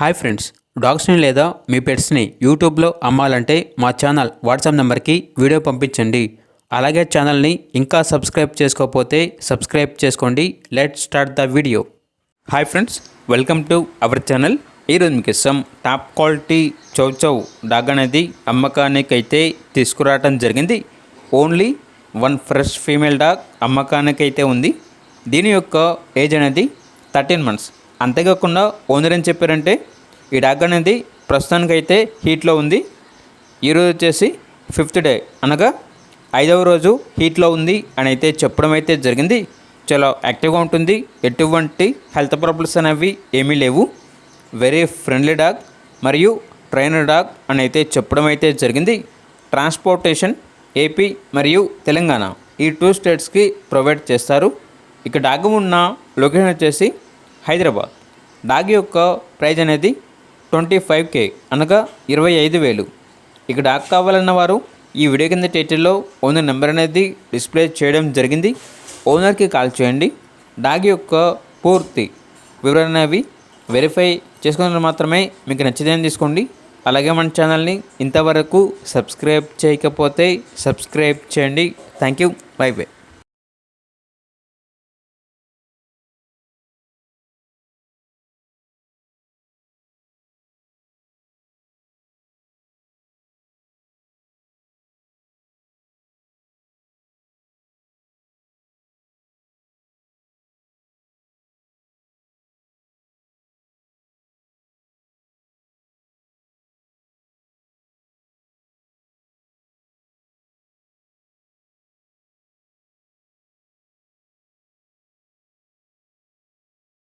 Hi friends, డాగ్స్ని లేదా మీ పెట్స్ని యూట్యూబ్లో అమ్మాలంటే మా ఛానల్ వాట్సాప్ నెంబర్కి వీడియో పంపించండి. అలాగే ఛానల్ని ఇంకా సబ్స్క్రైబ్ చేసుకోకపోతే సబ్స్క్రైబ్ చేసుకోండి. Let's start the video. Hi friends, welcome to our channel. ఈరోజు మీకు ఇష్టం top quality chow chow dog అనేది అమ్మకానికైతే తీసుకురావడం జరిగింది. Only one fresh female dog అమ్మకానికైతే ఉంది. దీని యొక్క ఏజ్ అనేది 13 months. అంతేకాకుండా ఓనర్ ఏం చెప్పారంటే ఈ డాగ్ అనేది ప్రస్తుతానికైతే హీట్లో ఉంది. ఈరోజు వచ్చేసి 5th డే, అనగా 5వ రోజు హీట్లో ఉంది అని అయితే చెప్పడం అయితే జరిగింది. చాలా యాక్టివ్గా ఉంటుంది, ఎటువంటి హెల్త్ ప్రాబ్లమ్స్ అనేవి ఏమీ లేవు. వెరీ ఫ్రెండ్లీ డాగ్ మరియు ట్రైనర్ డాగ్ అని అయితే చెప్పడం అయితే జరిగింది. ట్రాన్స్పోర్టేషన్ ఏపీ మరియు తెలంగాణ ఈ 2 స్టేట్స్కి ప్రొవైడ్ చేస్తారు. ఇక డాగ్ ఉన్న లొకేషన్ వచ్చేసి హైదరాబాద్. డాగ్ యొక్క ప్రైజ్ అనేది 25K, అనగా 25,000. ఇక డాగ్ కావాలన్న వారు ఈ వీడియో కింద టైటిల్లో ఓనర్ నెంబర్ అనేది డిస్ప్లే చేయడం జరిగింది. ఓనర్కి కాల్ చేయండి. డాగ్ యొక్క పూర్తి వివరణ అనేవి వెరిఫై చేసుకున్న మాత్రమే మీకు నచ్చితేనే తీసుకోండి. అలాగే మన ఛానల్ని ఇంతవరకు సబ్స్క్రైబ్ చేయకపోతే సబ్స్క్రైబ్ చేయండి. Thank you. By by.